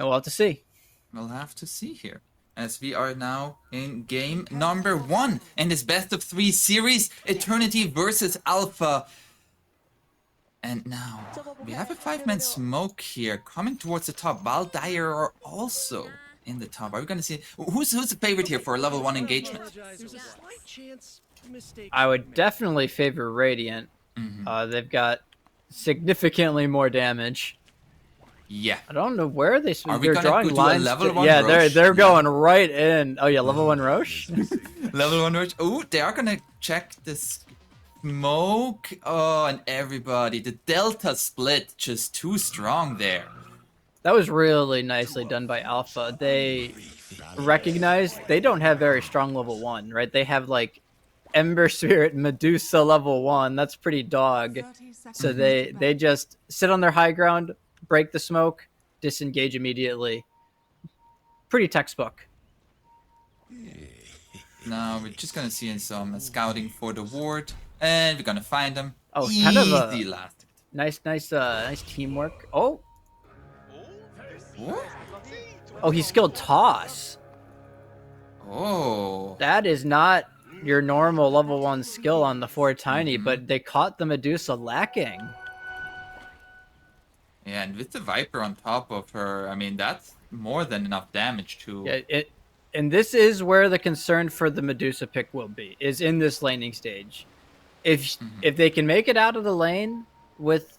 And we'll have to see. We'll have to see here. As we are now in game number 1 in this best of 3 series, Eternity versus Alpha. And now we have a 5-man smoke here coming towards the top. Valdire are also in the top. Are we gonna see who's the favorite here for a level 1 engagement? I would definitely favor Radiant. They've got significantly more damage. Yeah. I don't know where they. Are we they're gonna drawing do a lines. level 1 yeah, Roche? they're going right in. Oh yeah, level 1 Roche. Level 1 Roche. Oh, they are gonna check the smoke. Oh, and everybody, the Delta split just too strong there. That was really nicely done by Alpha. They recognized they don't have very strong level 1, right? They have like Ember Spirit Medusa level 1. That's pretty dog. So they just sit on their high ground, break the smoke, disengage immediately. Pretty textbook. Now we're just gonna see some scouting for the ward, and we're gonna find them. Oh, easy kind of a last. nice teamwork. Oh, What? oh, he skilled toss. Oh. That is not your normal level 1 skill on the 4 tiny, but they caught the Medusa lacking. Yeah, and with the Viper on top of her, I mean, that's more than enough damage to... Yeah, and this is where the concern for the Medusa pick will be, is in this laning stage. If they can make it out of the lane with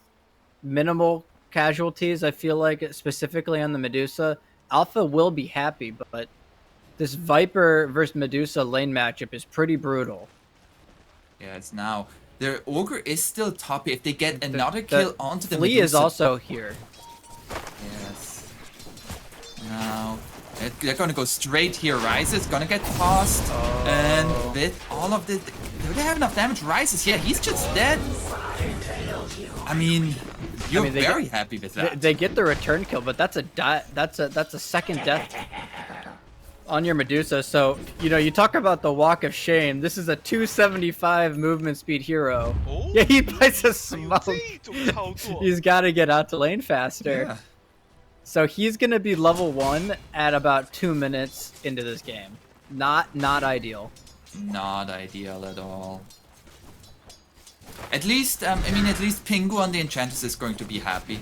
minimal casualties, I feel like, specifically on the Medusa, Alpha will be happy, but this Viper versus Medusa lane matchup is pretty brutal. Yeah, it's now... Their Ogre is still top. If they get another kill onto the Flea Medusa... is also here. Yes. Now, they're gonna go straight here. Ryze is gonna get tossed. Oh. And with all of this... Do they have enough damage? Ryze is... Yeah, he's just dead. I mean... You're very happy with that. They get the return kill, but that's a second death on your Medusa. So, you know, you talk about the walk of shame. This is a 275 movement speed hero. Oh. Yeah, he plays a smoke. He's got to get out to lane faster. Yeah. So he's going to be level 1 at about 2 minutes into this game. Not ideal. Not ideal at all. At least, I mean, at least Pingu on the Enchantress is going to be happy.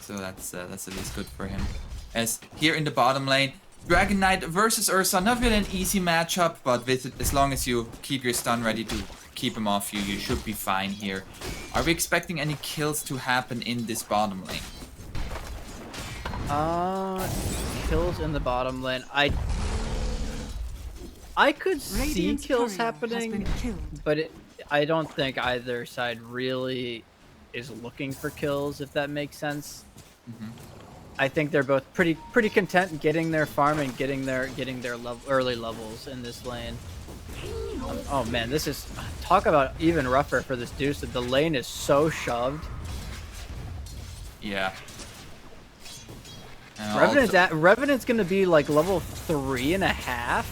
So that's at least good for him. As here in the bottom lane, Dragon Knight versus Ursa, not really an easy matchup, but with it, as long as you keep your stun ready to keep him off you, you should be fine here. Are we expecting any kills to happen in this bottom lane? Kills in the bottom lane. I could see kills happening, but I don't think either side really is looking for kills, if that makes sense. I think they're both pretty content getting their farm and getting their early levels in this lane. Oh man, this is, talk about even rougher for this Deuce. The lane is so shoved. Yeah. Revenant's gonna be like level 3.5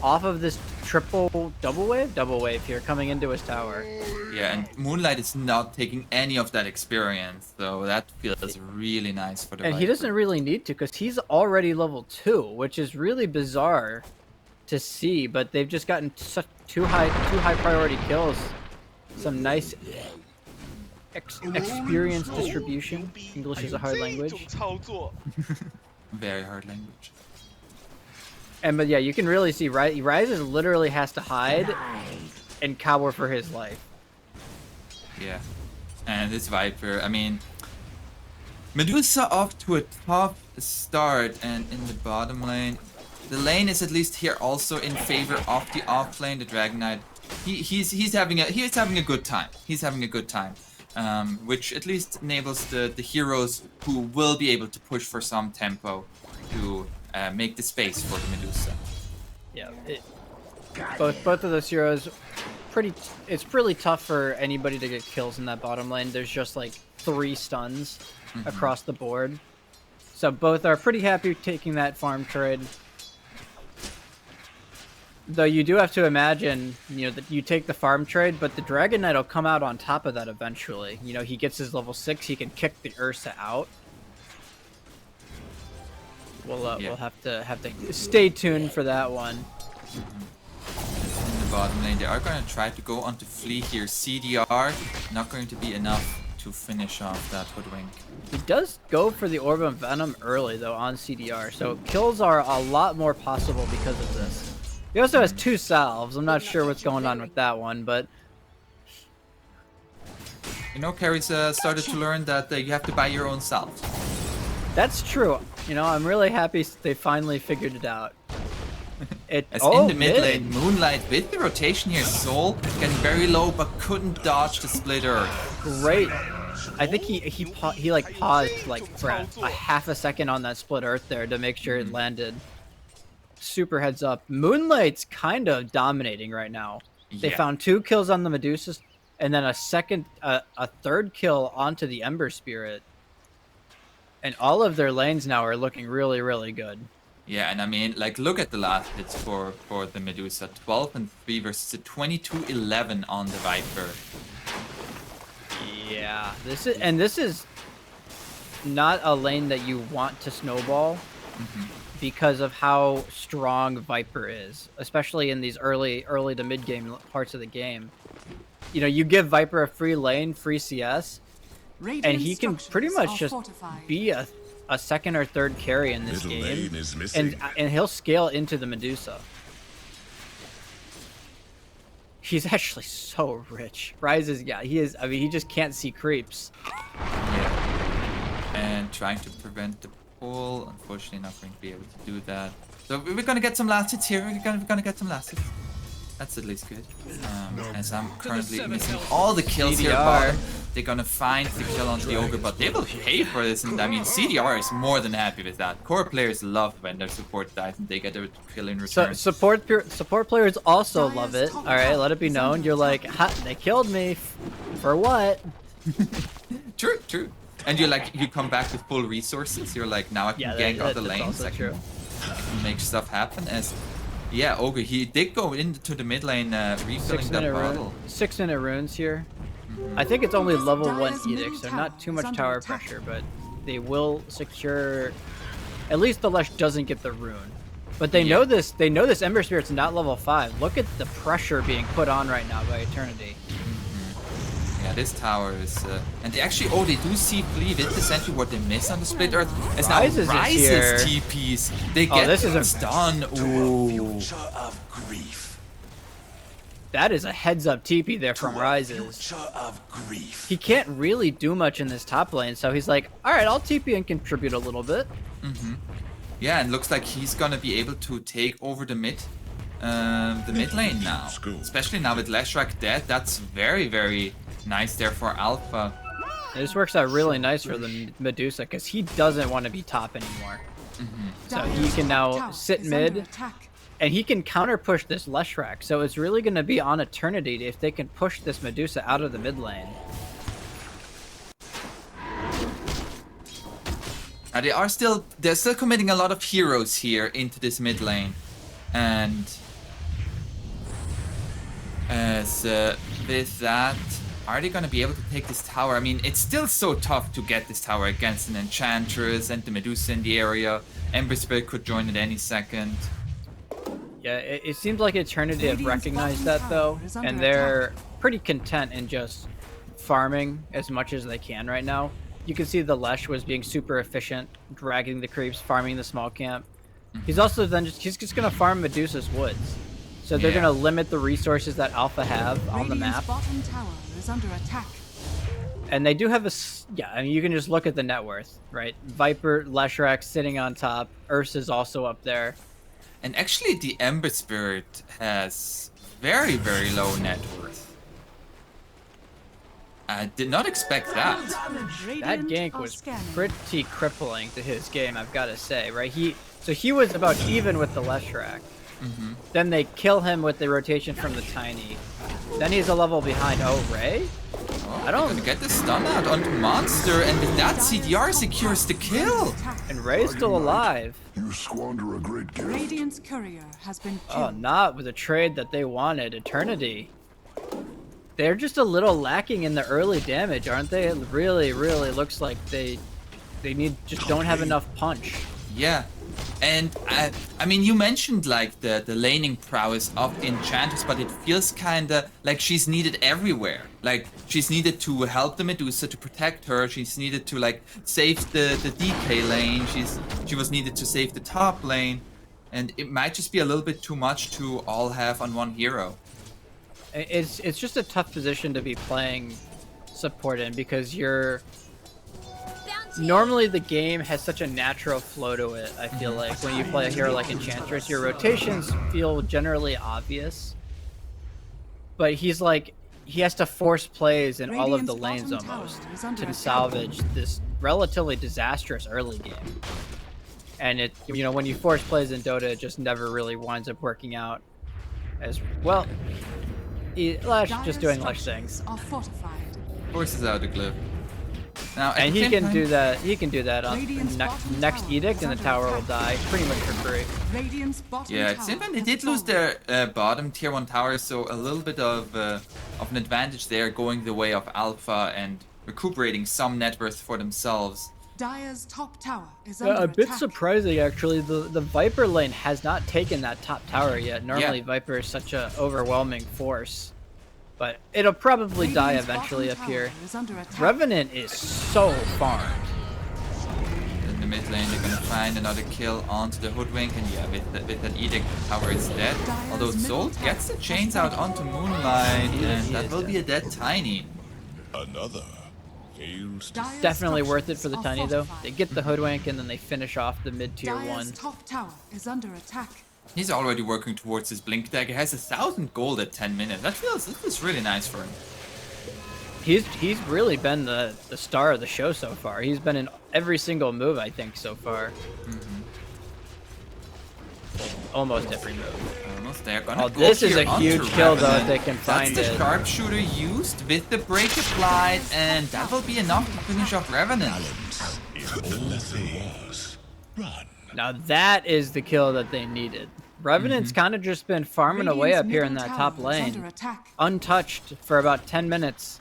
off of this triple double wave here coming into his tower. Yeah, and Moonlight is not taking any of that experience, so that feels really nice for the And Viper. he doesn't really need to, because he's already level 2, which is really bizarre to see, but they've just gotten such two high priority kills. Some nice experience distribution. English is a hard language. Very hard language. But yeah, you can really see Ryze literally has to hide and cower for his life. Yeah. And this Viper, I mean, Medusa off to a tough start, and in the bottom lane, the lane is at least here also in favor of the off lane. The Dragon Knight, he's having a good time. He's having a good time, which at least enables the heroes who will be able to push for some tempo to make the space for the Medusa. Yeah, both of those heroes, it's really tough for anybody to get kills in that bottom lane. There's just like 3 stuns across the board. So both are pretty happy taking that farm trade. Though you do have to imagine, you know, that you take the farm trade, but the Dragon Knight will come out on top of that eventually. You know, he gets his level 6, he can kick the Ursa out. We'll have to stay tuned for that one. In the bottom lane, they are going to try to go onto Flea here. CDR, not going to be enough to finish off that Hoodwink. He does go for the Orb of Venom early, though, on CDR, so kills are a lot more possible because of this. He also has 2 salves. I'm not sure what's going on with that one, but... You know, carries started to learn that you have to buy your own salve. That's true. You know, I'm really happy they finally figured it out. In the mid lane, Moonlight with the rotation here, Soul getting very low but couldn't dodge the split earth. Great. I think he like paused like for a half a second on that split earth there to make sure it landed. Super heads up. Moonlight's kind of dominating right now. They found 2 kills on the Medusa and then a third kill onto the Ember Spirit. And all of their lanes now are looking really, really good. Yeah, and I mean, like, look at the last hits for the Medusa. 12 and 3 versus a 22-11 on the Viper. Yeah, this is not a lane that you want to snowball because of how strong Viper is, especially in these early to mid game parts of the game. You know, you give Viper a free lane, free CS, and he can pretty much just be a second or third carry in this game, and he'll scale into the Medusa. He's actually so rich. Ryze is, he is. I mean, he just can't see creeps. Yeah, and trying to prevent the pull. Unfortunately, not going to be able to do that. So we're gonna get some last hits here. We're gonna get some last hits. That's at least good. As I'm currently missing all the kills here, but they're gonna find the kill on the Ogre, but they will pay for this. And I mean, CDR is more than happy with that. Core players love when their support dies and they get a kill in return. So support players also love it. All right, let it be known. You're like, ha, they killed me. For what? True, true. And you come back with full resources. You're like, now I can gank out the lanes. I can make stuff happen. As yeah, Ogre, he did go into the mid lane, refilling that bottle. 6-minute runes here. I think it's only level 1 edict, so not too much tower pressure, but they will secure. At least the Lush doesn't get the rune, but they know this. They know this Ember Spirit's not level 5. Look at the pressure being put on right now by Eternity. Yeah, this tower is, and they actually, they do see Flea with the sentry. What they miss on the split earth is now Ryze's TPs. They get this is a stun. Ooh. That is a heads-up TP there from Ryze's. He can't really do much in this top lane, so he's like, all right, I'll TP and contribute a little bit. Yeah, and looks like he's gonna be able to take over the mid lane now. Especially now with Leshrac dead, that's very, very nice there for Alpha. This works out really nice for the Medusa because he doesn't want to be top anymore. So he can now sit mid, and he can counter push this Leshrac. So it's really going to be on Eternity if they can push this Medusa out of the mid lane. Now they're still committing a lot of heroes here into this mid lane, and as with that, are they going to be able to take this tower? I mean, it's still so tough to get this tower against an Enchantress and the Medusa in the area. Ember Spirit could join at any second. Yeah, it seems like Eternity have recognized that, though, and they're pretty content in just farming as much as they can right now. You can see the Lesh was being super efficient, dragging the creeps, farming the small camp. He's also he's just going to farm Medusa's woods. So they're going to limit the resources that Alpha have on the map. Bottom tower is under attack. And they do have I mean, you can just look at the net worth, right? Viper, Leshrac sitting on top. Ursa's also up there. And actually, the Ember Spirit has very, very low net worth. I did not expect that. That gank was pretty crippling to his game, I've got to say, right? So he was about even with the Leshrac. Then they kill him with the rotation from the Tiny. Then he's a level behind. Oh, Ray? I don't gonna get the stun out onto Monster, and with that CDR secures the kill. And Ray's still alive. You squander a great gift. Radiant's courier has been Oh, killed. not with a trade that they wanted. Eternity. They're just a little lacking in the early damage, aren't they? It really, really looks like they just don't have enough punch. Yeah, And I mean, you mentioned like the laning prowess of Enchantress, but it feels kinda like she's needed everywhere. Like she's needed to help the Medusa to protect her. She's needed to like save the DK lane. She was needed to save the top lane, and it might just be a little bit too much to all have on one hero. It's just a tough position to be playing support in because you're. Normally the game has such a natural flow to it, I feel like. When you play a hero like Enchantress, your rotations feel generally obvious. But he's like, he has to force plays in all of the lanes almost to salvage this relatively disastrous early game. And it, you know, when you force plays in Dota, it just never really winds up working out as well. Lush just doing Lush things. Forces out the glyph. Now, and he can do that. He can do that on next edict, and the tower will die pretty much for free. Yeah, at the same time, they did lose their bottom tier 1 tower, so a little bit of an advantage there, going the way of Alpha and recuperating some net worth for themselves. Dire's top tower is under A bit attack. surprising, actually. The Viper lane has not taken that top tower yet. Normally, Viper is such an overwhelming force. But it'll probably die eventually up here. Revenant is so farmed. In the mid lane, they're gonna find another kill onto the Hoodwink, and yeah, with that Edict, the tower is dead. Although Zolt gets the chains out onto Moonlight, and that will be a dead Tiny. Another fails to Definitely worth it for the Tiny, though. They get the Hoodwink, and then they finish off the mid-tier 1. Top tower is under attack. He's already working towards his Blink Dagger. Has 1,000 gold at 10 minutes. That feels really nice for him. He's really been the star of the show so far. He's been in every single move, I think, so far. Almost every move. Almost there. Gonna go this is here a huge onto kill, though, Revenant. if they can find That's it. the Sharpshooter used with the Break applied, and that will be enough to finish off Revenant. run. Now that is the kill that they needed. Revenant's kind of just been farming away up here in that top lane, untouched for about 10 minutes.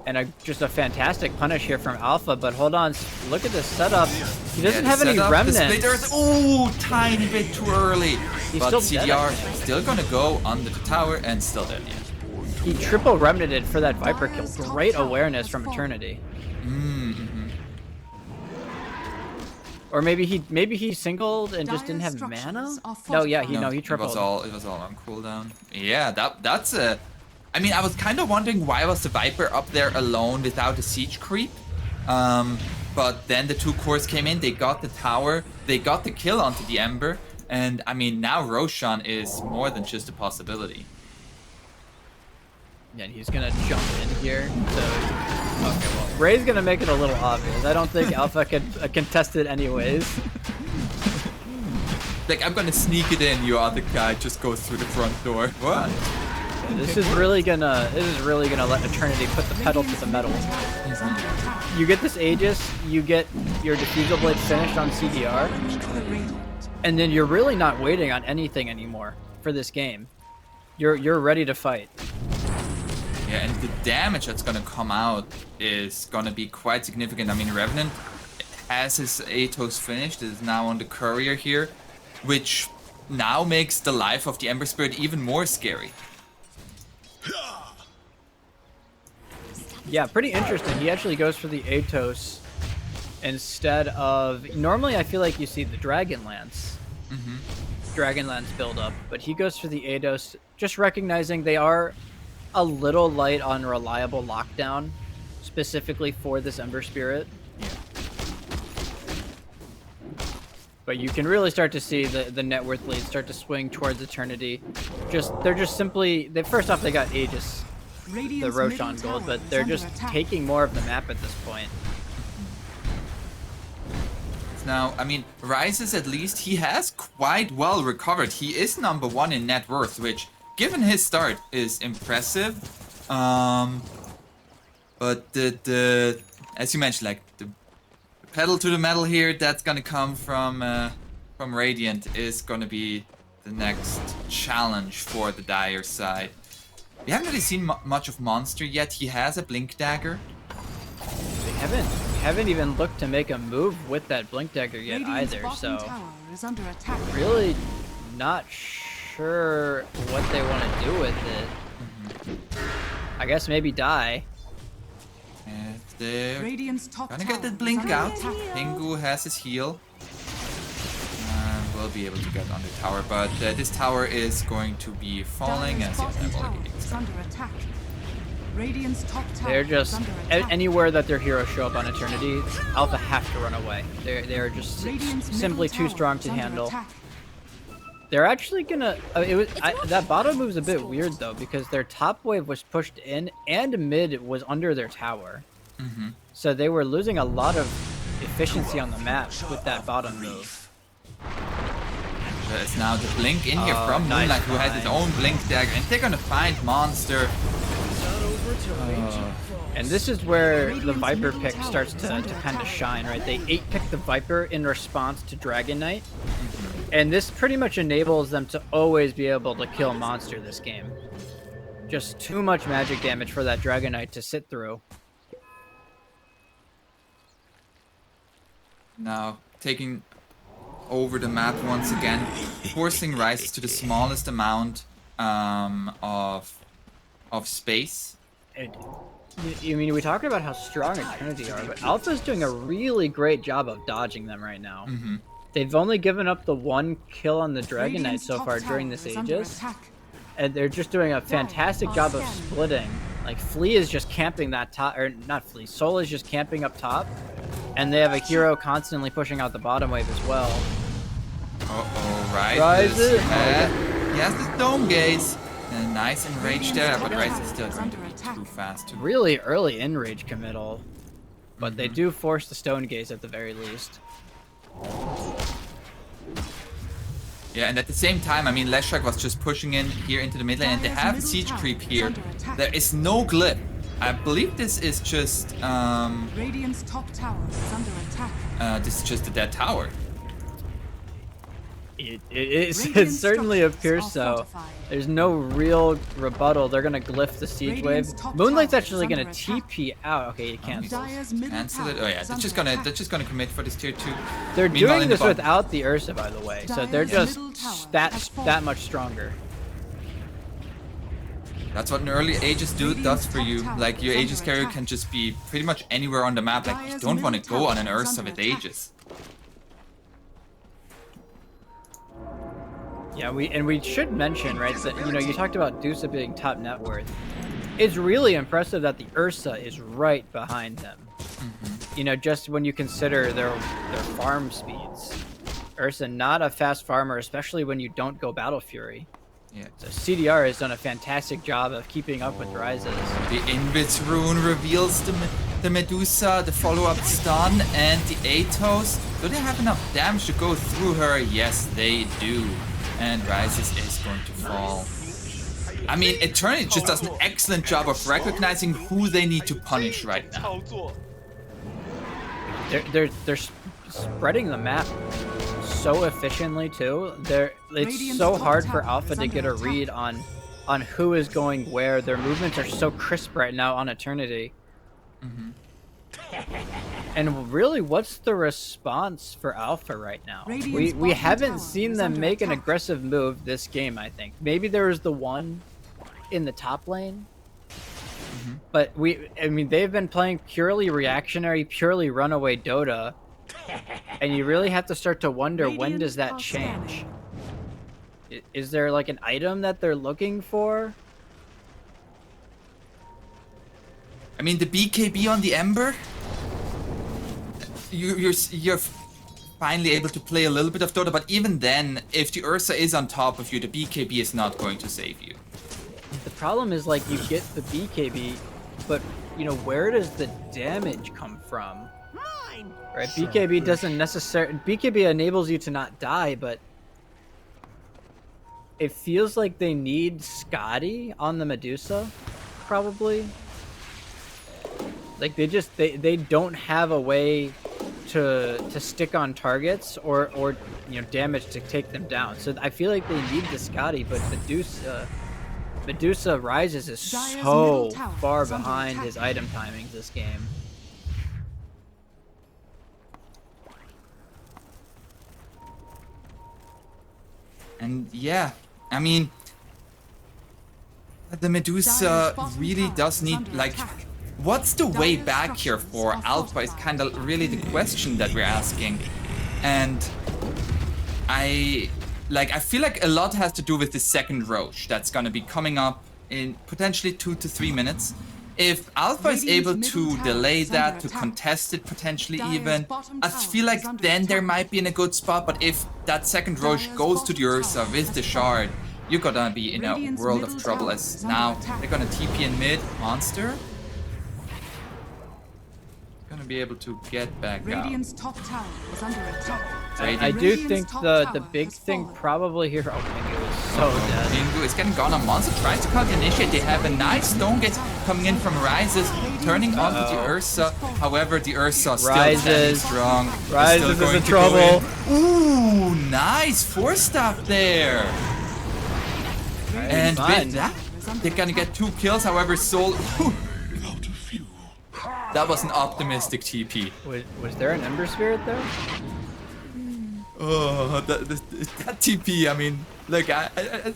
And just a fantastic punish here from Alpha, but hold on, look at this setup. He doesn't have any remnants. Oh, tiny bit too early. He's But still CDR dead. still gonna go under the tower and still dead. Yeah. He triple remnanted for that Viper kill. Great awareness from Eternity. Or maybe he singled and just didn't have mana? No, yeah, he tripled. It was all on cooldown. Yeah, that's a. I mean, I was kind of wondering why was the Viper up there alone without a siege creep. But then the 2 cores came in, they got the tower, they got the kill onto the Ember, and I mean now Roshan is more than just a possibility. Yeah, he's gonna jump in here. So, okay, well, Ray's gonna make it a little obvious. I don't think Alpha could contest it anyways. Like, I'm gonna sneak it in, you other guy just goes through the front door. What? Yeah, this is really gonna let Eternity put the pedal to the metal. You get this Aegis, you get your Diffusal Blade finished on CDR, and then you're really not waiting on anything anymore for this game. You're ready to fight. Yeah, and the damage that's gonna come out is gonna be quite significant. I mean, Revenant has his Atos finished, is now on the Courier here, which now makes the life of the Ember Spirit even more scary. Yeah, pretty interesting. He actually goes for the Atos instead of... Normally, I feel like you see the Dragonlance. Dragonlance build up, but he goes for the Atos, just recognizing they are a little light on reliable lockdown, specifically for this Ember Spirit. Yeah. But you can really start to see the net worth lead start to swing towards Eternity. They're just simply... First off, they got Aegis, the Roshan gold, but they're just taking more of the map at this point. Now, I mean, Rises at least, he has quite well recovered. He is number 1 in net worth, which, given his start, is impressive. But the as you mentioned, like the pedal to the metal here, that's gonna come from Radiant, is gonna be the next challenge for the Dire side. We haven't really seen much of Monster yet. He has a Blink Dagger. We haven't haven't even looked to make a move with that Blink Dagger yet Radiant's either, bottom so tower is under attack. really not sure what they want to do with it. I guess maybe die. And they're Radiant's top gonna tower get the is blink under out. attack. Pingu has his heal. Will be able to get on the tower, but this tower is going to be falling, Dire's as bottom I've tower already is explained. under attack. Radiant's top tower They're is just under attack. anywhere that their heroes show up on Eternity, Alpha have to run away. They're just Radiant's simply middle too tower strong is to under handle. attack. They're actually gonna. That bottom move's a bit weird though, because their top wave was pushed in and mid was under their tower. So they were losing a lot of efficiency on the map with that bottom move. There's now the blink in here Oh, from nice Moonlight, who has his find. own blink dagger, and they're gonna find Monster. And this is where the Radiant's Viper middle pick tower starts is to under kind of attack. shine, right? They 8-pick the Viper in response to Dragon Knight. And this pretty much enables them to always be able to kill Monster this game. Just too much magic damage for that Dragon Knight to sit through. Now taking over the map once again, forcing Rises to the smallest amount of space. I mean, we talked about how strong Eternity are, but Alpha's doing a really great job of dodging them right now. They've only given up the 1 kill on the Dragon Knight Radiant's so top far tower during this is under Aegis. attack. And they're just doing a fantastic job of splitting. Like, Flea is just camping that top, or not Flea, Soul is just camping up top. And they have a hero constantly pushing out the bottom wave as well. Uh-oh, Rises. He has the Stone Gaze. And a nice enrage there, but Rises is still going to be too fast to Really early in-rage committal. But they do force the Stone Gaze at the very least. Yeah, and at the same time, I mean, Leshrac was just pushing in here into the mid lane, and they have siege creep here. There is no glyph. I believe this is just, Radiant's top tower is under attack. this is just a dead tower. It Radiant certainly structures appears are so. fortified. There's no real rebuttal. They're gonna glyph the siege wave. Radiant's top Moonlight's tower actually is gonna under attack. TP out. Okay, you can't. Dire's middle Cancel it. tower Oh yeah, is they're just under gonna attack. commit for this tier 2. They're Meanwhile, doing in the this bottom- without the Ursa, by the way. So they're Dire's just middle tower that has fallen. that much stronger. That's what an early Aegis does for you. Like, your Aegis carrier can just be pretty much anywhere on the map. Like, you don't want to go on an Ursa with Aegis. Yeah, we should mention, right, that, you know, you talked about Dusa being top net worth. It's really impressive that the Ursa is right behind them. You know, just when you consider their farm speeds. Ursa, not a fast farmer, especially when you don't go Battle Fury. Yeah. So CDR has done a fantastic job of keeping up with Rises. The Invis rune reveals the Medusa, the follow-up stun, and the Atos. Do they have enough damage to go through her? Yes, they do. And Rises is going to fall. I mean, Eternity just does an excellent job of recognizing who they need to punish right now. They're spreading the map so efficiently too. It's so hard for Alpha to get a read on who is going where. Their movements are so crisp right now on Eternity. And really, what's the response for Alpha right now? We haven't seen them make an aggressive move this game, I think. Maybe there was the one in the top lane. But I mean, they've been playing purely reactionary, purely runaway Dota. And you really have to start to wonder, when does that change? Is there like an item that they're looking for? I mean, the BKB on the Ember, you're finally able to play a little bit of Dota, but even then, if the Ursa is on top of you, the BKB is not going to save you. The problem is, like, you get the BKB, but, you know, where does the damage come from? Right, BKB doesn't necessarily... BKB enables you to not die, but it feels like they need Scotty on the Medusa, probably. Like, they don't have a way to stick on targets or you know, damage to take them down. So I feel like they need the Scotty, but Medusa Rises is so far behind his item timings this game. And yeah, I mean, the Medusa really does need, like, what's the way back here for Alpha is kind of really the question that we're asking. And I feel like a lot has to do with the second Roche that's going to be coming up in potentially 2 to 3 minutes. If Alpha is able to delay that, to contest it potentially even, I feel like then there might be in a good spot. But if that second Roche goes to the Ursa with the shard, you're gonna be in a world of trouble. As now they're gonna TP in mid. Monster gonna be able to get back out. Radiant's top tower is under attack. I do think the big thing probably here. Oh, Pingu is so dead. Pingu is getting gone on Monster, tries to counter initiate. They have a nice stone gate coming in from Rises, turning onto the Ursa. However, the Ursa still standing strong. Rises is in trouble. Ooh, nice 4-staff there. And with that, they're gonna get 2 kills. However, Soul. That was an optimistic TP. Was there an Ember Spirit there? Oh, that TP, I mean, look, I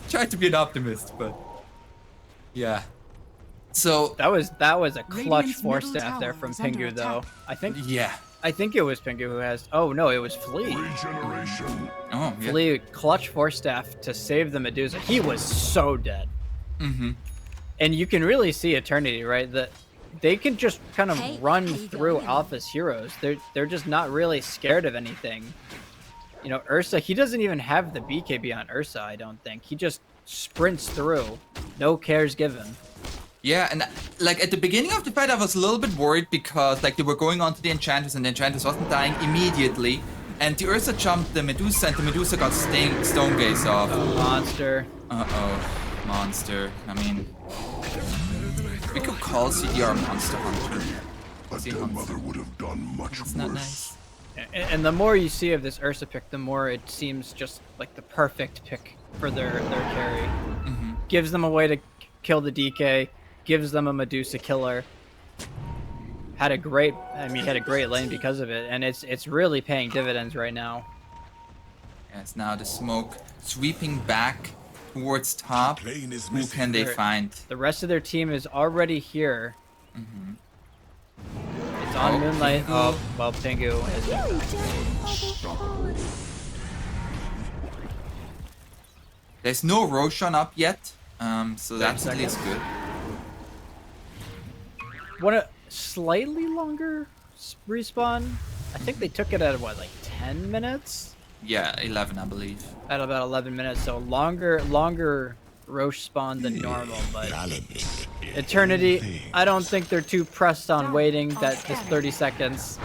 tried to be an optimist, but yeah. So that was a clutch 4-staff there from Pingu, though. I think it was Pingu who has. Oh no, it was Flea. Oh, yeah. Flea clutch 4-staff to save the Medusa. He was so dead. Mm-hmm. And you can really see Eternity, right? That they can just kind of run through Alpha's heroes. They're just not really scared of anything. You know, Ursa, he doesn't even have the BKB on Ursa, I don't think. He just sprints through. No cares given. Yeah, and like at the beginning of the fight, I was a little bit worried because like they were going on to the Enchantress and the Enchantress wasn't dying immediately. And the Ursa jumped the Medusa and the Medusa got stone gaze off. Oh, Monster. Uh-oh, Monster. I mean, we could call CDR Monster Hunter. But their mother would have done much It's not worse. nice. And the more you see of this Ursa pick, the more it seems just like the perfect pick for their carry. Mm-hmm. Gives them a way to kill the DK, gives them a Medusa killer. Had a great lane because of it, and it's really paying dividends right now. Yes, now the smoke sweeping back towards top. Who can they find? The rest of their team is already here. Mm-hmm. It's on Moonlight. Oh, well, Pingu is. There's no Roshan up yet, so that's at least good. What a slightly longer respawn. I think they took it at what, like 10 minutes? Yeah, 11, I believe. At about 11 minutes, so longer Roche spawn than normal, but Eternity, I don't think they're too pressed on waiting that this 30 seconds.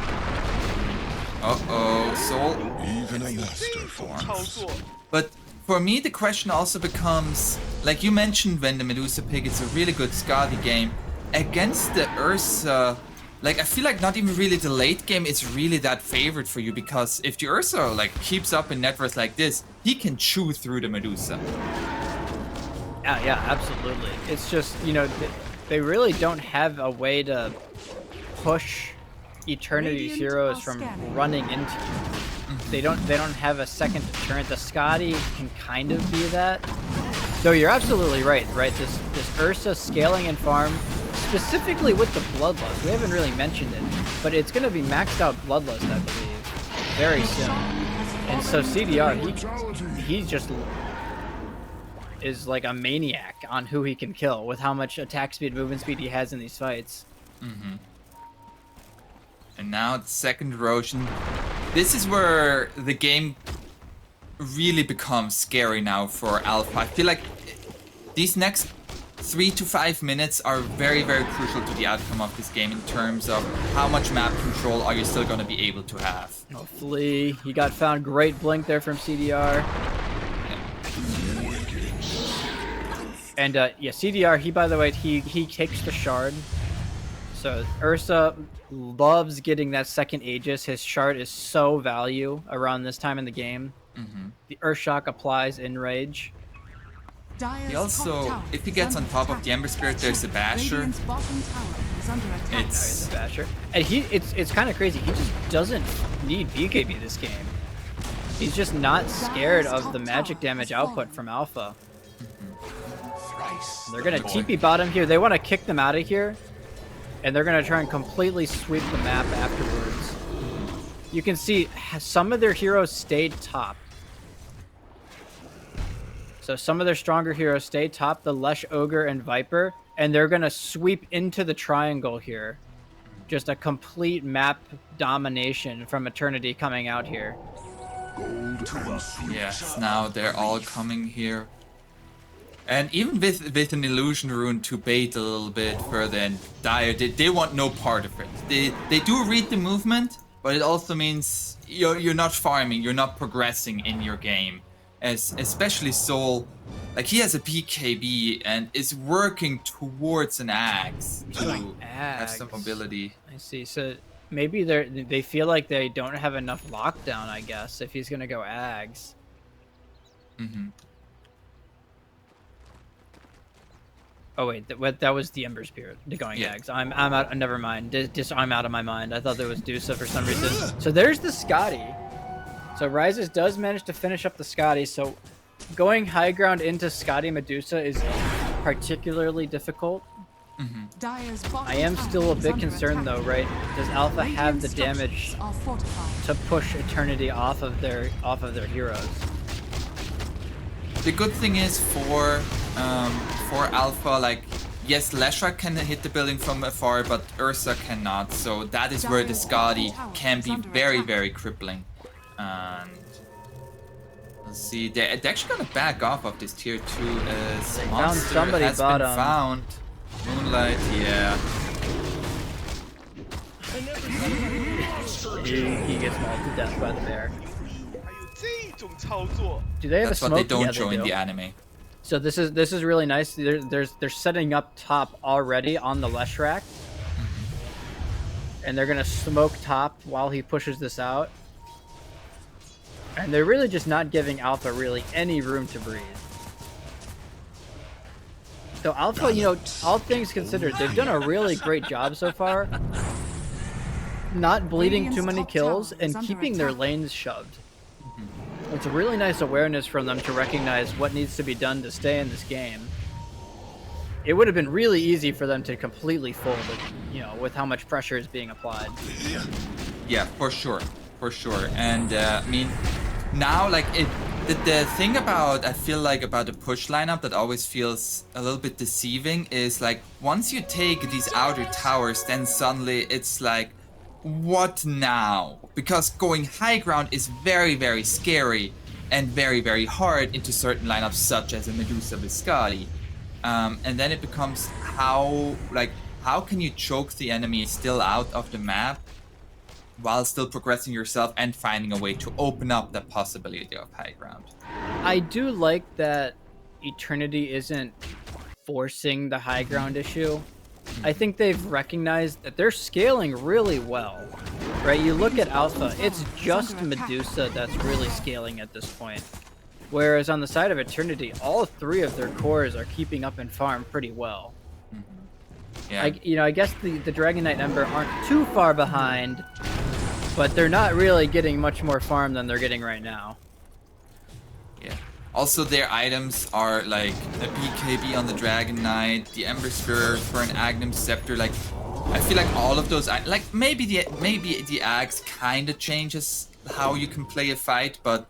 Uh-oh, Soul. Even a master forms. But for me, the question also becomes, like you mentioned when the Medusa pick, it's a really good Skadi game. Against the Ursa, like I feel like not even really the late game is really that favored for you, because if the Ursa like keeps up in net worth like this, he can chew through the Medusa. Yeah, absolutely. It's just, you know, they really don't have a way to push Eternity's heroes from running into you. They don't have a second deterrent. The Skadi can kind of be that. So you're absolutely right? This Ursa scaling and farm, specifically with the Bloodlust. We haven't really mentioned it, but it's going to be maxed out Bloodlust, I believe, very soon. And so CDR, he just is like a maniac on who he can kill with how much attack speed, movement speed he has in these fights. Mm-hmm. And now the second Roshan. This is where the game really becomes scary now for Alpha. I feel like these next 3 to 5 minutes are very, very crucial to the outcome of this game in terms of how much map control are you still going to be able to have. Oh, Flea, he got found. Great blink there from CDR. And yeah, CDR, he, by the way, he takes the shard. So Ursa loves getting that second Aegis. His shard is so value around this time in the game. Mm-hmm. The Earthshock applies in rage. He also, if he gets on top of the Ember Spirit, there's a Basher. It's a Basher. And it's kind of crazy. He just doesn't need BKB this game. He's just not scared of the magic damage output from Alpha. They're gonna TP bottom here. They want to kick them out of here, and they're gonna try and completely sweep the map afterwards. You can see some of their heroes stayed top. So some of their stronger heroes stayed top, the Lesh, Ogre, and Viper, and they're gonna sweep into the triangle here. Just a complete map domination from Eternity coming out here. Yes, now they're all coming here. And even with an illusion rune to bait a little bit further, and Dire, they want no part of it. They do read the movement, but it also means you're not farming, you're not progressing in your game. Especially Soul, like he has a BKB and is working towards an axe to have some mobility. I see. So maybe they feel like they don't have enough lockdown, I guess, if he's gonna go Ags. Oh wait, that was the Ember Spirit going Ags. I'm out. Never mind. I'm out of my mind. I thought there was Dusa for some reason. So there's the Scotty. So Rises does manage to finish up the Scotty. So going high ground into Scotty Medusa is particularly difficult. I am still a bit concerned though, right? Does Alpha have the damage to push Eternity off of their heroes? The good thing is for Alpha, like, yes, Leshrac can hit the building from afar, but Ursa cannot. So that is where the Scotty can be very, very crippling. And let's see, they're actually gonna back off of this tier 2 as Monster has been found. Moonlight, yeah. He gets mauled to death by the bear. Do they have That's a smoke? what they don't yeah, show they in do. the anime. So this is really nice. They're setting up top already on the Leshrac, and they're gonna smoke top while he pushes this out. And they're really just not giving Alpha really any room to breathe. So Alpha, you know, all things considered, they've done a really great job so far. Not bleeding too many kills and keeping their lanes shoved. It's a really nice awareness from them to recognize what needs to be done to stay in this game. It would have been really easy for them to completely fold it, you know, with how much pressure is being applied. Yeah, for sure. For sure. And I mean, now, like, the thing about, I feel like, about the push lineup that always feels a little bit deceiving is, like, once you take these outer towers, then suddenly it's like, what now? Because going high ground is very, very scary and very, very hard into certain lineups such as a Medusa Viscati. And then it becomes how can you choke the enemy still out of the map while still progressing yourself and finding a way to open up that possibility of high ground. I do like that Eternity isn't forcing the high ground issue. I think they've recognized that they're scaling really well, right? You look at Alpha, it's just Medusa that's really scaling at this point. Whereas on the side of Eternity, all three of their cores are keeping up in farm pretty well. Yeah. I guess the Dragon Knight Ember aren't too far behind, but they're not really getting much more farm than they're getting right now. Yeah. Also, their items are like a BKB on the Dragon Knight, the Ember Spirit for an Agnum Scepter. Like, I feel like all of those, like maybe the Axe kind of changes how you can play a fight, but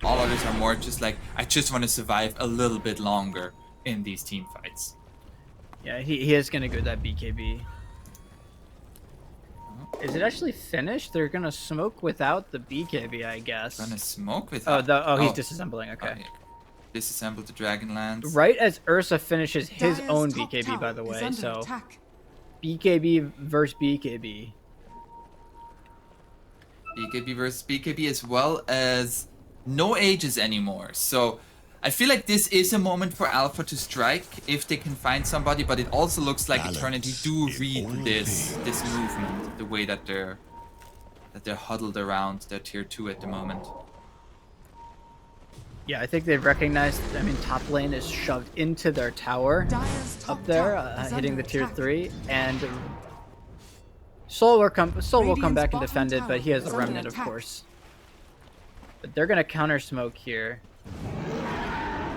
all others are more just like, I just want to survive a little bit longer in these team fights. Yeah, he is gonna go with that BKB. Is it actually finished? They're gonna smoke without the BKB, I guess. Gonna smoke without. He's disassembling. Okay. Yeah. Disassemble the Dragonlance. Right as Ursa finishes his own BKB, by the way. So attack. BKB versus BKB. BKB versus BKB, as well as no ages anymore. So I feel like this is a moment for Alpha to strike if they can find somebody, but it also looks like Eternity do read this movement, the way that they're huddled around their tier 2 at the moment. Yeah, I think they've recognized, I mean, top lane is shoved into their tower up there, hitting the tier 3, and Soul will come back and defend it, but he has a remnant, of course. But they're gonna counter smoke here.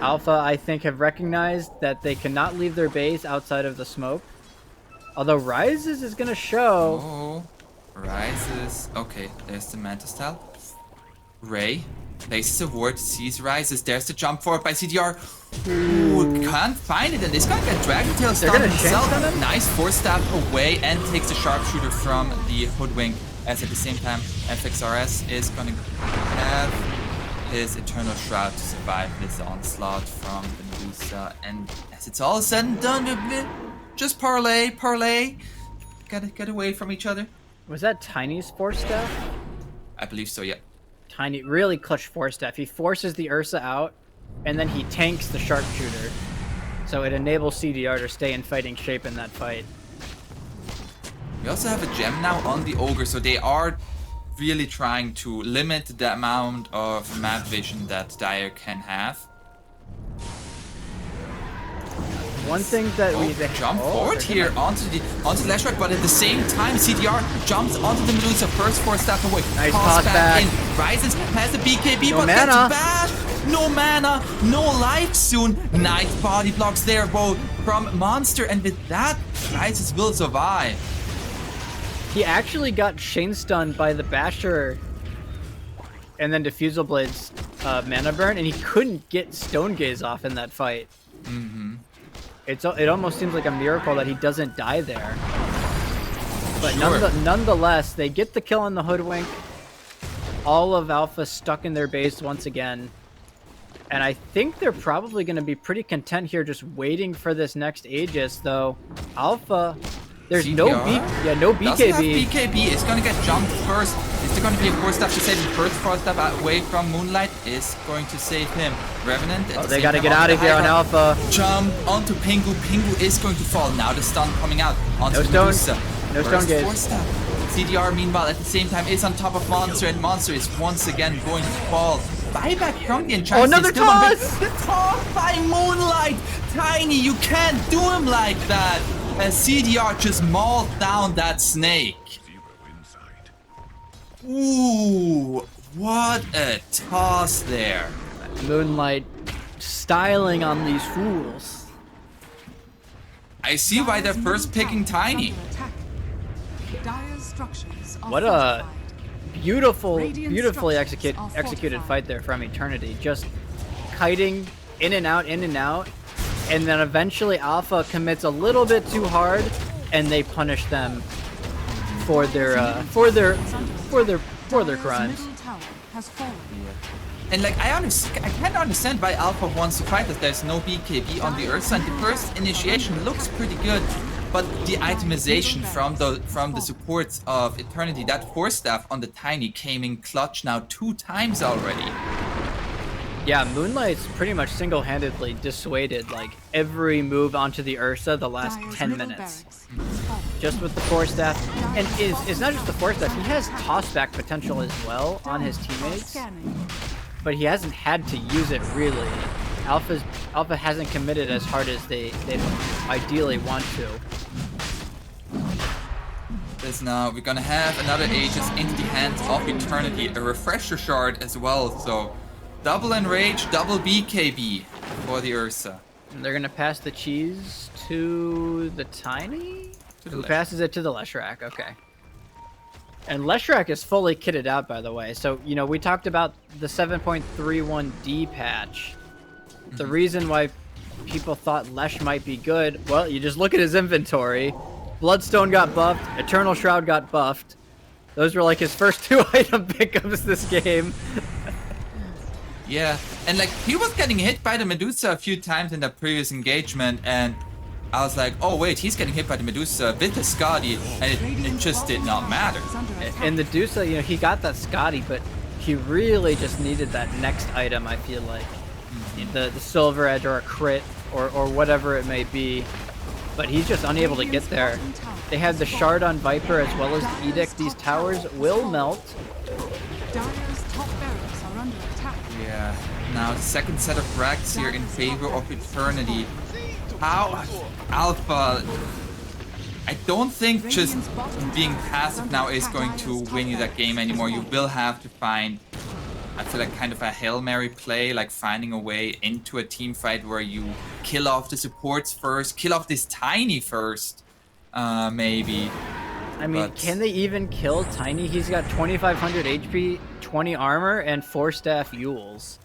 Alpha, I think, have recognized that they cannot leave their base outside of the smoke. Although Rises is gonna show. Oh, Rises. Okay, there's the Manta style. Ray places a ward, sees Rises. There's the jump forward by CDR. Ooh, can't find it, and this gonna get Dragon Tail stunned himself. Nice 4-stab away and takes the sharpshooter from the Hoodwink. As at the same time, FXRS is gonna have his Eternal Shroud to survive this onslaught from the Medusa. And as it's all said and done, just parlay. Gotta get away from each other. Was that Tiny's 4-step? I believe so, yeah. Tiny, really clutch 4-step. He forces the Ursa out, and then he tanks the sharpshooter. So it enables CDR to stay in fighting shape in that fight. We also have a gem now on the Ogre, so they are really trying to limit the amount of map vision that Dire can have. One thing that we jump forward here onto the Leshrac, but at the same time CDR jumps onto the Medusa, first 4-step away. Nice toss back in. Rises has the BKB, no but mana. gets back. No mana, no life soon. Nice body blocks there, both from Monster, and with that, Rises will survive. He actually got Shane stunned by the Basher and then Diffusal Blade's mana burn, and he couldn't get Stone Gaze off in that fight. Mm-hmm. It almost seems like a miracle that he doesn't die there. But Sure. nonetheless, they get the kill on the Hoodwink. All of Alpha stuck in their base once again. And I think they're probably going to be pretty content here just waiting for this next Aegis, though. Alpha, there's no BKB. Doesn't have BKB. It's going to get jumped first. Is there going to be a 4-step to save him? First 4-step away from Moonlight is going to save him. Revenant. Oh, they got to get out of here on Alpha. Jump onto Pingu. Pingu is going to fall. Now the stun coming out onto Medusa. No stone gaze. 4-step. CDR, meanwhile, at the same time, is on top of Monster, and Monster is once again going to fall. Buyback from the Enchantress. Oh, another toss! The toss by Moonlight! Tiny, you can't do him like that! As CDR just mauled down that snake. Ooh, what a toss there. Moonlight styling on these fools. I see why they're first picking Tiny. What a beautifully executed fight there from Eternity. Just kiting in and out, and then eventually Alpha commits a little bit too hard, and they punish them for their crimes. And like I can't understand why Alpha wants to fight us. There's no BKB on the Ursa, and the first initiation looks pretty good. But the itemization from the supports of Eternity, that 4-staff on the Tiny came in clutch now 2 times already. Yeah, Moonlight's pretty much single-handedly dissuaded like every move onto the Ursa the last 10 minutes. Just with the 4-staff. And it's not just the 4-staff, he has toss-back potential as well on his teammates. But he hasn't had to use it really. Alpha hasn't committed as hard as they ideally want to. This now we're gonna have another Aegis into the hands of Eternity, a refresher shard as well, so double enrage, double BKB for the Ursa. And they're gonna pass the cheese to the Tiny? Who passes it to the Leshrac, okay. And Leshrac is fully kitted out, by the way. So, you know, we talked about the 7.31D patch. The reason why people thought Lesh might be good, well, you just look at his inventory. Bloodstone got buffed, Eternal Shroud got buffed. Those were like his first 2 item pickups this game. Yeah, and like he was getting hit by the Medusa a few times in the previous engagement, and I was like, oh wait, he's getting hit by the Medusa with the Scotty, and it just did not matter. And the Medusa, you know, he got that Scotty, but he really just needed that next item, I feel like. The Silver Edge or a crit or whatever it may be. But he's just unable to get there. They have the Shard on Viper as well as the Edict. These towers will melt. Yeah, now the second set of racks here in favor of Eternity. How Alpha, I don't think just being passive now is going to win you that game anymore. You will have to find I feel like kind of a Hail Mary play, like finding a way into a team fight where you kill off the supports first, kill off this Tiny first, maybe. I mean, can they even kill Tiny? He's got 2,500 HP, 20 armor, and 4 staff Yules.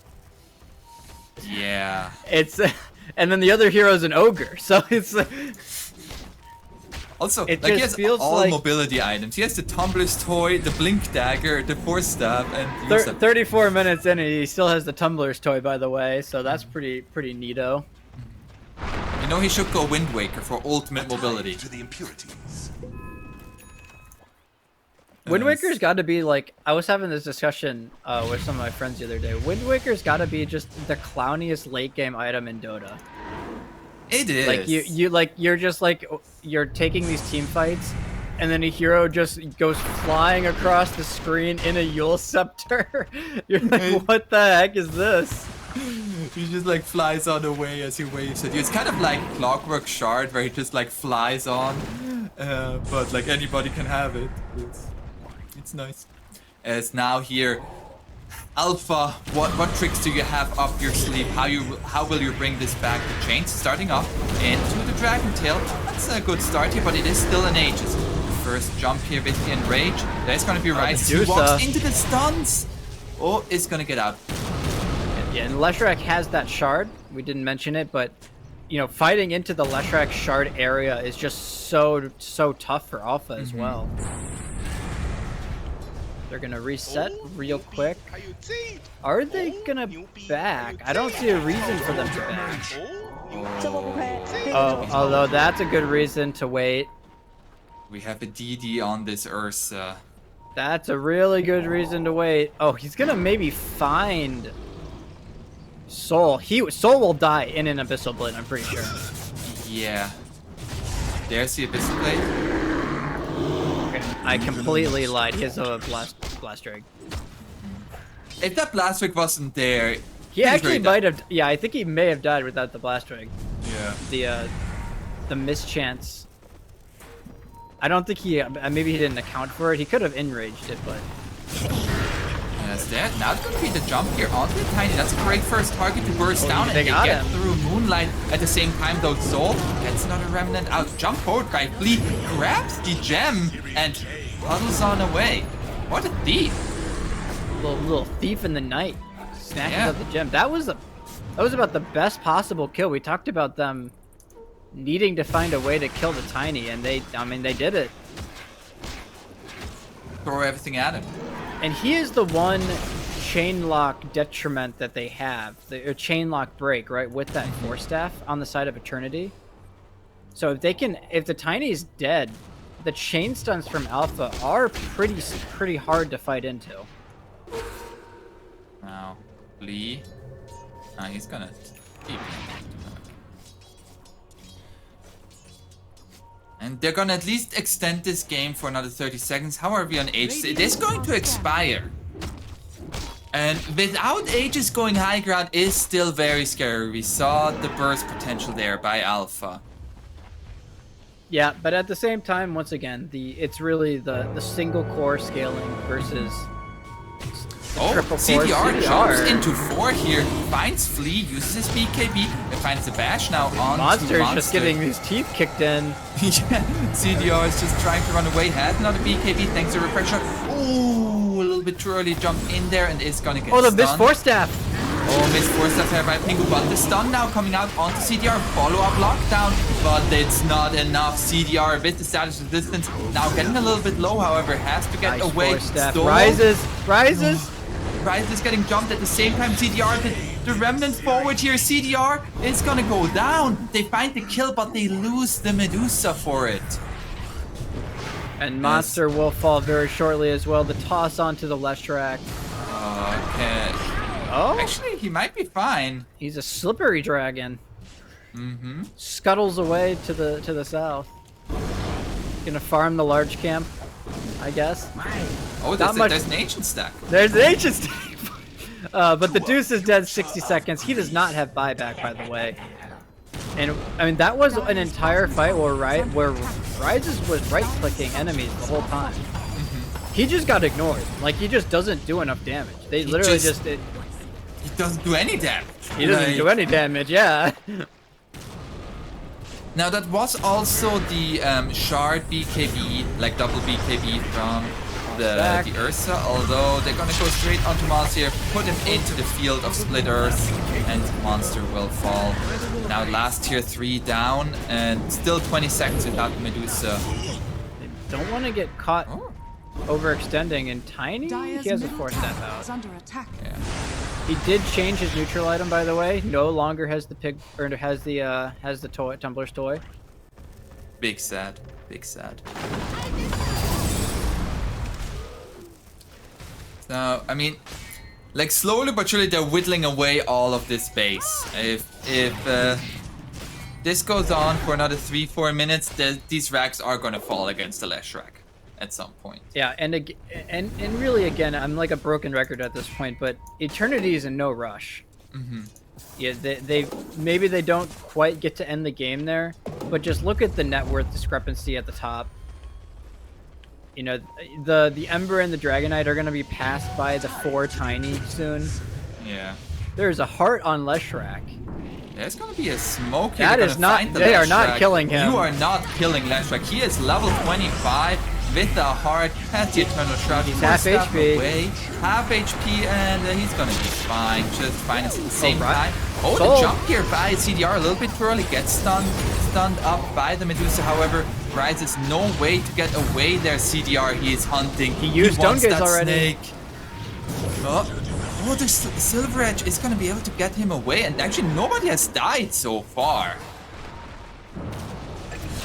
Yeah. It's, and then the other hero's an ogre, so it's. Also, it like, he just has feels all like mobility items. He has the Tumbler's Toy, the Blink Dagger, the Force Staff, and 34 minutes in, and he still has the Tumbler's Toy, by the way. So that's pretty neato. You know, he should go Wind Waker for ultimate mobility. To the impurities. Wind Waker's got to be like, I was having this discussion with some of my friends the other day. Wind Waker's got to be just the clowniest late game item in Dota. It is. Like you're taking these team fights, and then a hero just goes flying across the screen in a Yule Scepter. You're like, what the heck is this? He just like flies on away as he waves at you. It's kind of like Clockwork Shard, where he just like flies on, but like anybody can have it. It's nice. It's now here. Alpha, what tricks do you have up your sleeve? How will you bring this back? The chains starting off into the Dragon Tail. That's a good start here, but it is still an Aegis. First jump here with the Enrage. There's gonna be Rise. He walks into the stuns. Oh, it's gonna get out. Yeah, and Leshrac has that shard. We didn't mention it, but you know, fighting into the Leshrac shard area is just so tough for Alpha as well. They're gonna reset real quick. Are they gonna back? I don't see a reason for them to back. Oh, although that's a good reason to wait. We have a DD on this Ursa. That's a really good reason to wait. Oh, he's gonna maybe find Soul. Soul will die in an Abyssal Blade, I'm pretty sure. Yeah. There's the Abyssal Blade. I completely lied. He has a blast drag. If that blast drag wasn't there, he actually might have. Yeah, I think he may have died without the blast drag. Yeah. The mischance. I don't think he. Maybe he didn't account for it. He could have enraged it, but. That's that. Now it's gonna be the jump here onto the Tiny. That's a great first target to burst down, and they get through Moonlight at the same time. Though Soul gets another remnant out. Jump forward, guy. Flea grabs the gem and puddles on away. What a thief! Little thief in the night, snatches up the gem. That was about the best possible kill. We talked about them needing to find a way to kill the Tiny, and they did it. Throw everything at him. And he is the one chain lock detriment that they have, the chain lock break, right, with that Force Staff on the side of Eternity. So if the Tiny is dead, the chain stuns from Alpha are pretty hard to fight into. Now, Lee, he's gonna keep him. And they're gonna at least extend this game for another 30 seconds. How are we on Aegis? It is going to expire. And without Aegis going high ground is still very scary. We saw the burst potential there by Alpha. Yeah, but at the same time, once again, it's really the single core scaling versus triple core. CDR jumps into 4 here, finds Flea, uses his BKB, and finds the bash now on Monster's just getting his teeth kicked in. Yeah, CDR is just trying to run away, has another BKB thanks to refresher. Ooh, a little bit too early jump in there and is gonna get stunned. Oh, the Miss Force Staff! Oh, Miss Force Staff here by Pingu, but the stun now coming out onto CDR, follow-up lockdown, but it's not enough. CDR with the status resistance, now getting a little bit low, however, has to get away. Rises! Rise is getting jumped at the same time. CDR, the remnant forward here. CDR is gonna go down. They find the kill, but they lose the Medusa for it. And Monster will fall very shortly as well. The toss onto the Leshrac. Okay. Oh, actually, he might be fine. He's a slippery dragon. Mm-hmm. Scuttles away to the south. Gonna farm the large camp, I guess. Oh, there's an ancient stack. There's an ancient stack. But the Deuce is dead 60 seconds. He does not have buyback, by the way. And I mean, that was an entire fight where Rises was right-clicking enemies the whole time. He just got ignored. Like, he just doesn't do enough damage. They He literally just- just... He doesn't do any damage. he doesn't Like- do any damage, yeah. Now that was also the shard BKB, like double BKB from Back. the Ursa, although they're gonna go straight onto Monster, put him into the field of Split Earth, and Monster will fall. Now last tier 3 down, and still 20 seconds without Medusa. Don't want to get caught Oh, overextending, and Tiny, Dire's he has a middle 4-step tower out. is under attack. yeah. He did change his neutral item, by the way. No longer has the pig, or has the toy, Tumbler's toy. Big sad. Big sad. So, I mean, like slowly but surely they're whittling away all of this base. If this goes on for another 3-4 minutes, these racks are gonna fall against the Leshrac at some point. Yeah, and really, again, I'm like a broken record at this point, but Eternity is in no rush. Mm-hmm. Yeah, they maybe they don't quite get to end the game there, but just look at the net worth discrepancy at the top. You know, the Ember and the Dragonite are going to be passed by the 4 Tiny soon. Yeah. There's a heart on Leshrac. There's gonna be a smoke here. That They're is gonna not- find the they are not Leshrac. killing him. You are not killing Leshrac. He is level 25 with the heart, has the Eternal Shroud. He's One half step HP. away, half HP, and he's gonna be fine. Just fine at the same right. time. Oh, Sold. the jump here by CDR a little bit too early. Gets stunned up by the Medusa. However, Rise is no way to get away there. CDR, he is hunting. He used wants Stone Gaze that already. snake. Oh, the Silver Edge is gonna be able to get him away, and actually nobody has died so far.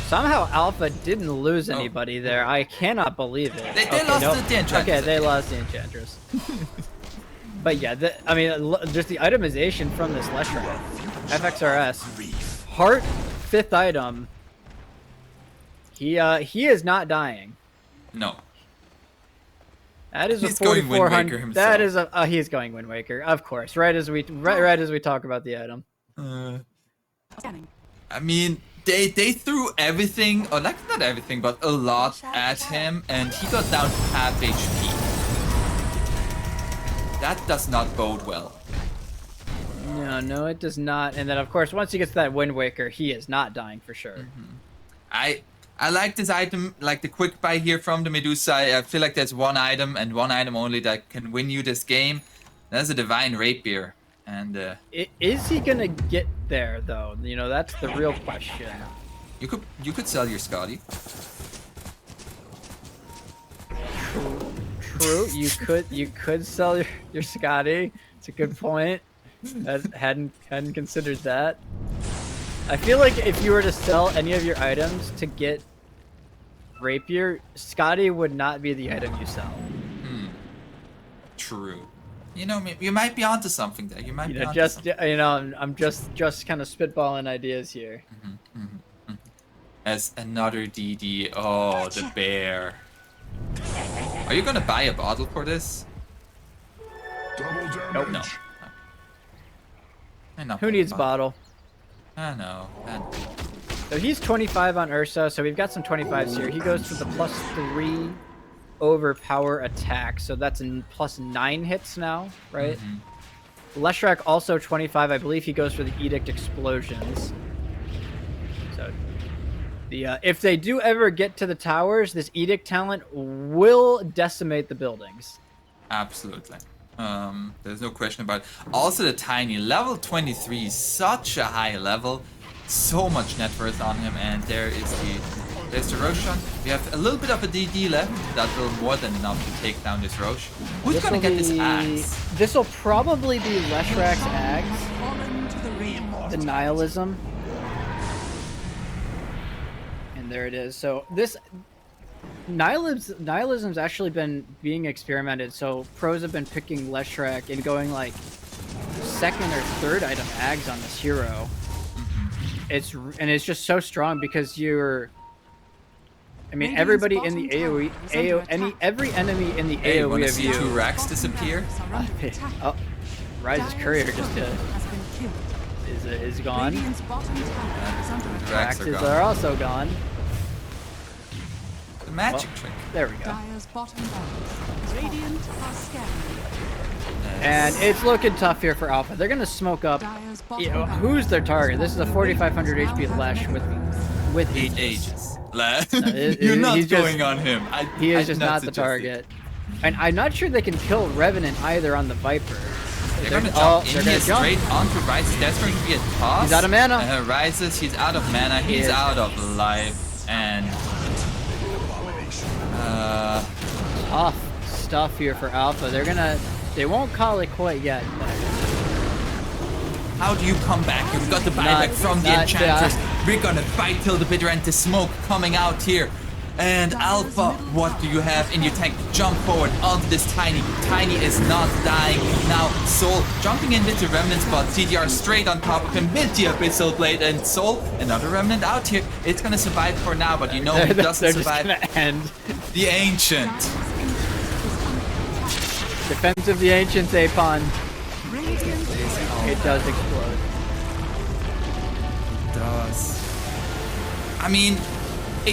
Somehow Alpha didn't lose anybody there. I cannot believe it. They lost nope. the Enchantress. Okay, they lost the Enchantress. But yeah, I mean, just the itemization from this Leshrac. FXRS. Heart, 5th item. He is not dying. No. That is He's a going Wind Waker 4400. himself. That is a he's going Wind Waker, of course. Right as we talk about the item. Scanning. I mean, they threw everything, or like not everything, but a lot at him, and he got down to half HP. That does not bode well. No, it does not. And then of course, once he gets that Wind Waker, he is not dying for sure. I like this item, like the quick buy here from the Medusa. I feel like there's one item and one item only that can win you this game. That's a Divine Rapier. And Is he gonna get there though? You know, that's the real question. you could sell your Scotty. True, you could sell your Scotty. It's a good point. I hadn't considered that. I feel like if you were to sell any of your items to get Rapier, Scotty would not be the item you sell. True. You know, you might be onto something there. You might be onto something. You know, I'm just kind of spitballing ideas here. As another DD. Oh, the bear. Are you gonna buy a bottle for this? Double damage. Nope. No. I'm not Who buying needs a bottle? I know. So he's 25 on Ursa, so we've got some 25s here. He goes for the +3 overpower attack, so that's a +9 hits now, right? Leshrac also 25. I believe he goes for the Edict Explosions. So if they do ever get to the towers, this Edict talent will decimate the buildings. Absolutely. There's no question about it. Also the Tiny, level 23, such a high level. So much net worth on him, and there's the Roshan. We have a little bit of a DD left. That will more than enough to take down this Rosh. Who's gonna get this axe? This will probably be Leshrac's axe. Fallen to the ring. The Nihilism. And there it is. So this Nihilism's actually been being experimented. So pros have been picking Leshrac and going like 2nd or 3rd item ags on this hero. It's just so strong because I mean, everybody in the AoE, every enemy in the Hey, AoE wanna of see you. 2 racks disappear? Oh, Rise's courier just has been killed. is gone. Radiant's bottom tower is under attack. Racks are Axes gone. are also gone. The magic trick. There we go. Dire's bottom barracks. Radiant are scanning. And it's looking tough here for Alpha. They're gonna smoke up. Dire's You bottom know, barracks. who's their target? This is a 4,500 HP Lesh with Aegis. Ages. he's You're not just- going on him. He is I'd just not the suggest it. target. And I'm not sure they can kill Revenant either on the Viper. They're gonna oh, jump they're in gonna here jump. straight onto Rises. That's going to be a toss. He's out of mana. Rises, he's out of mana. He He's is. out of life. And Tough stuff here for Alpha. They won't call it quite yet. But how do you come back? You've got the buyback from the Enchantress. We're gonna fight till the bitter end. The smoke coming out here. And Alpha, what do you have in your tank? Jump forward onto this Tiny. Tiny is not dying. Now Soul jumping in with the Remnant spot. CDR straight on top of him with the Abyssal Blade. And Soul, another Remnant out here. It's gonna survive for now, but you know who doesn't they're survive? just gonna end. The Ancient. Defense of the Ancients, Apon. It does explode. It does. I mean,